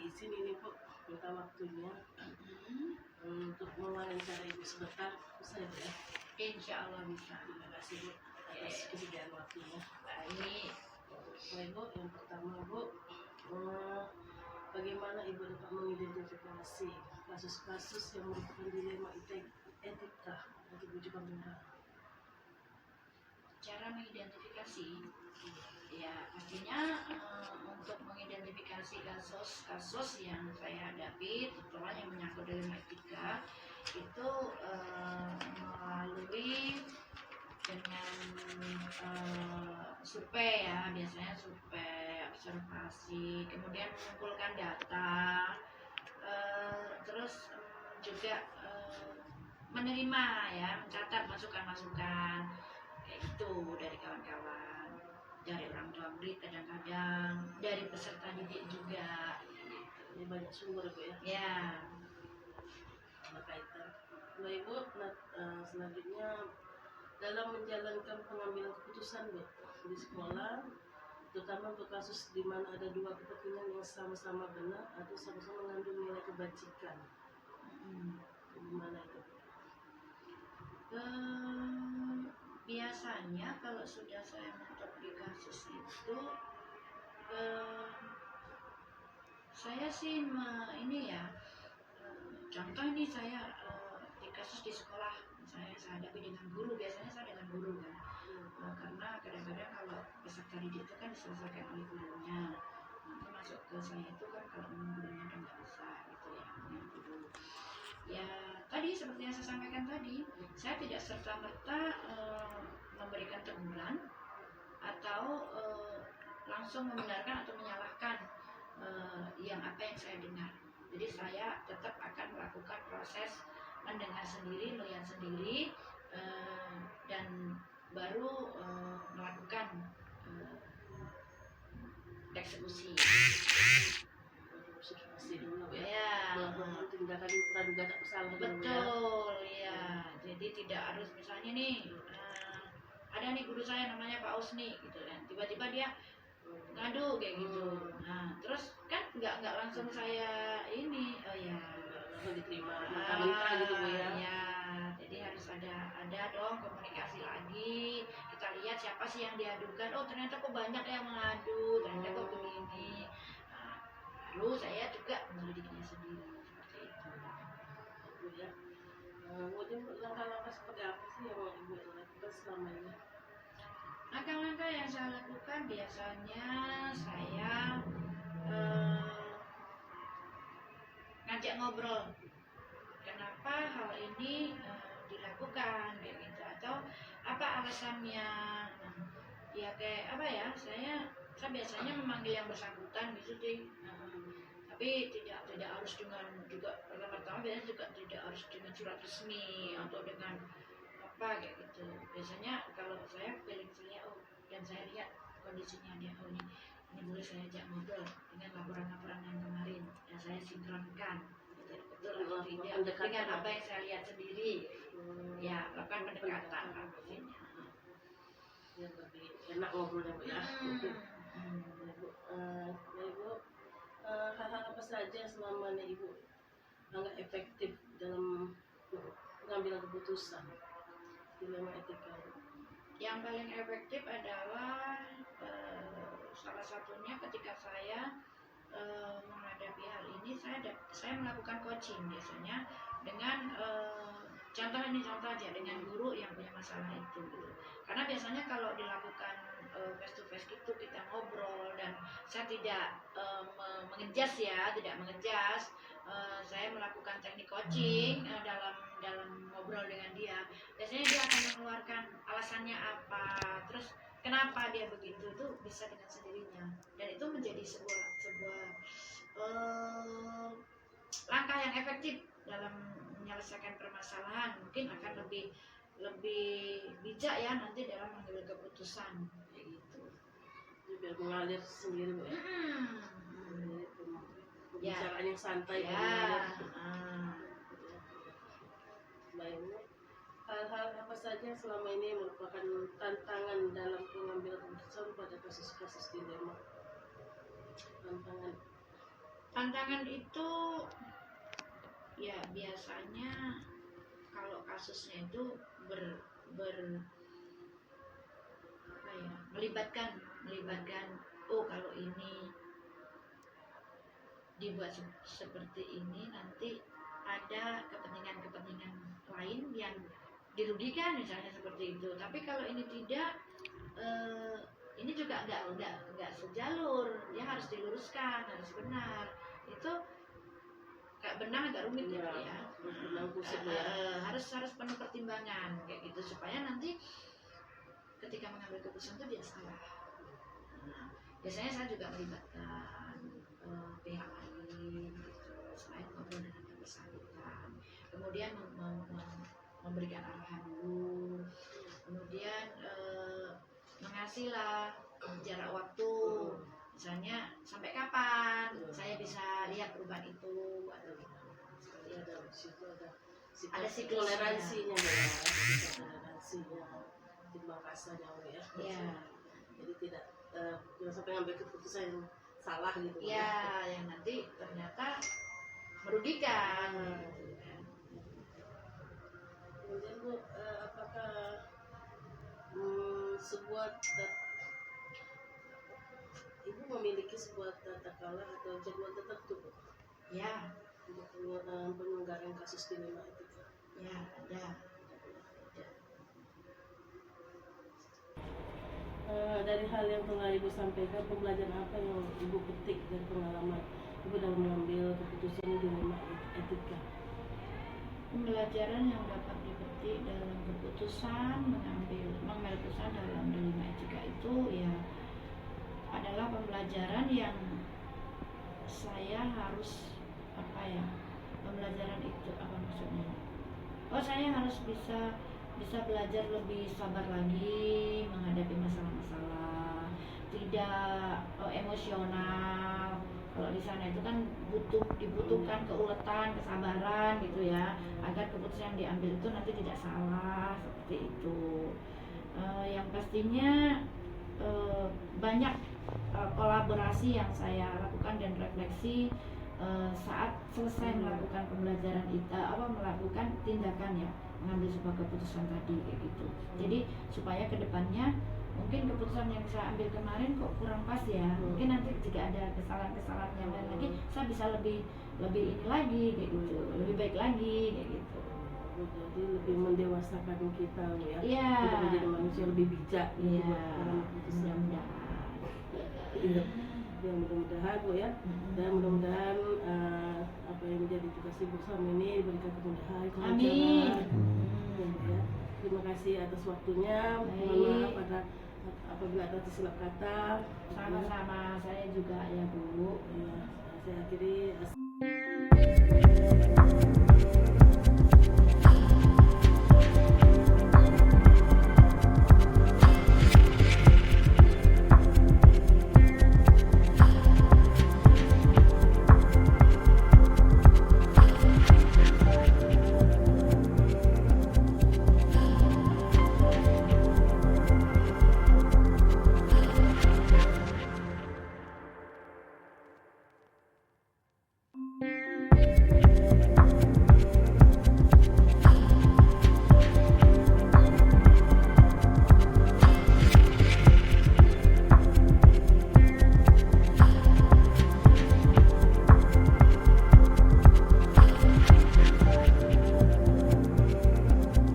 izin ini Bu, minta waktunya untuk mewawancara Ibu sebentar, bisa ya Bu ya? Insya Allah bisa. Terima kasih Bu atas kesediaan waktunya. Baik. Ibu, yang pertama Bu, bagaimana Ibu dapat mengidentifikasi kasus-kasus yang merupakan dilema etika untuk wujud pembenaran? Cara mengidentifikasi, ya pastinya untuk mengidentifikasi kasus-kasus yang saya hadapi, terutama yang menyangkut dilema etika, itu melalui dengan survei ya, biasanya survei, observasi, kemudian mengumpulkan data, terus juga menerima ya, mencatat masukan-masukan kayak gitu dari kawan-kawan, dari orang tua murid kadang-kadang, dari peserta didik juga. Ini banyak sumber Bu ya? Ya. Berkaitan. Nah Ibu, selanjutnya dalam menjalankan pengambilan keputusan Bu di sekolah, terutama untuk kasus di mana ada dua kepentingan yang sama-sama benar atau sama-sama mengandung nilai kebajikan, gimana itu? Biasanya kalau sudah saya mentok di kasus itu, saya sih ini ya, contoh ini saya di kasus di sekolah saya hadapi dengan guru, biasanya saya dengan guru kan, karena kadang-kadang kalau peserta didik itu kan diselesaikan oleh gurunya, nanti masuk ke saya itu kan kalau gurunya udah nggak bisa gitu ya, yang guru. Ya tadi seperti yang saya sampaikan tadi, saya tidak serta-merta memberikan teguran atau langsung membenarkan atau menyalahkan yang apa yang saya dengar. Jadi saya tetap akan melakukan proses mendengar sendiri, melihat sendiri, dan baru melakukan eksekusi. Dulu ya, melakukan tindakan praduga tak bersalah. Betul ya. Jadi tidak harus misalnya nih ada nih guru saya namanya Pak Usni gitu kan, tiba-tiba dia ngadu kayak gitu. Nah terus kan nggak langsung saya ini, oh ya langsung diterima mentah-mentah gitu Bu ya. Ya, jadi harus ada dong komunikasi lagi. Kita lihat siapa sih yang diadukan. Oh ternyata kok banyak yang mengadu, ternyata kok begini. Nah, lalu saya juga menyelidiknya sendiri seperti itu. Bu ya. Kemudian langkah-langkah seperti apa sih yang Ibu lakukan selama ini? Langkah-langkah yang saya lakukan biasanya saya ngajak ngobrol. Kenapa hal ini dilakukan kayak gitu, atau apa alasannya? Ya kayak apa ya? Saya biasanya memanggil yang bersangkutan gitu sih. Tapi tidak harus dengan juga pertama biasanya juga tidak harus dengan surat resmi atau dengan apa kayak gitu. Biasanya kalau saya feeling saya dan saya lihat kondisinya dia, ini boleh saya ajak ngobrol dengan laporan-laporan yang kemarin yang saya sinkronkan betul atau tidak dengan apa yang saya lihat sendiri. Ya lakukan pendekatan pastinya. Ya lebih enak ngobrolnya Bu ya. Ibu, hal-hal apa saja selama ini Ibu anggap efektif dalam pengambilan keputusan dilema etika? Yang paling efektif adalah salah satunya ketika saya menghadapi hal ini, saya melakukan coaching biasanya dengan contoh aja dengan guru yang punya masalah itu gitu. Karena biasanya kalau dilakukan face to face gitu kita ngobrol dan saya tidak mengejas ya, saya melakukan teknik coaching dalam ngobrol dengan dia. Biasanya dia akan mengeluarkan alasannya apa, terus kenapa dia begitu, itu bisa dengan sendirinya, dan itu menjadi sebuah langkah yang efektif dalam menyelesaikan permasalahan. Mungkin akan lebih bijak ya nanti dalam mengambil keputusan kayak gitu. Biar mengalir sendiri Bu ya. Pembicaraan yang santai ya. Baik, hal-hal apa saja selama ini merupakan tantangan dalam pengambilan keputusan pada kasus-kasus dilema? Tantangan Tantangan itu ya biasanya kalau kasusnya itu ber apa ya, melibatkan oh kalau ini dibuat seperti ini nanti ada kepentingan lain yang dirugikan misalnya seperti itu. Tapi kalau ini tidak, ini juga nggak sejalur, ya harus diluruskan, harus benar. Itu agak benar agak rumit ya, Pak, ya. Harus penuh pertimbangan kayak gitu supaya nanti ketika mengambil keputusan itu tidak salah. Nah, biasanya saya juga melibatkan pihak lain gitu, selain ngobrol dengan yang bersangkutan, kemudian memberikan arahan dulu, kemudian mengasihlah jarak waktu, misalnya sampai kapan saya bisa lihat perubahan itu atau gimana. Ada siklusnya. Toleransinya ya, toleransinya timbang kasarnya ya. Ya. Jadi tidak jangan sampai ngambil keputusan yang salah gitu. Ya, yang nanti ternyata merugikan. Kemudian Bu, apakah sebuah Ibu memiliki sebuah tata kelola atau jadwal tertentu Bu? Ya. Untuk penyelenggaraan kasus dilema etika? Ya, ada. Dari hal yang telah Ibu sampaikan, pembelajaran apa yang Ibu petik dari pengalaman Ibu dalam mengambil keputusan dilema etika? Pembelajaran yang dapat dipetik dalam mengambil keputusan dalam dilema etika itu ya adalah pembelajaran yang saya harus pembelajaran itu apa maksudnya? Saya harus bisa belajar lebih sabar lagi menghadapi masalah-masalah, tidak emosional. Kalau di sana itu kan dibutuhkan keuletan, kesabaran gitu ya, agar keputusan yang diambil itu nanti tidak salah seperti itu. Yang pastinya banyak kolaborasi yang saya lakukan dan refleksi saat selesai melakukan pembelajaran itu, melakukan tindakan ya, mengambil sebuah keputusan tadi kayak gitu. Jadi supaya kedepannya mungkin keputusan yang saya ambil kemarin kok kurang pas ya, mungkin nanti jika ada kesalahan-kesalahan yang lain lagi saya bisa lebih ini lagi kayak gitu, lebih baik lagi kayak gitu. Jadi lebih mendewasakan kita ya, Iya. Kita menjadi manusia lebih bijak. Iya. Mudah-mudahan. Iya. Ya mudah-mudahan Bu ya, dan mudah-mudahan apa yang menjadi tugas Ibu selama ini diberikan kemudahan, kelancaran. Ya. Terima kasih atas waktunya. Mohon maaf apabila ada tersilap kata. Sama-sama, saya juga ya Bu. Ya, saya akhiri.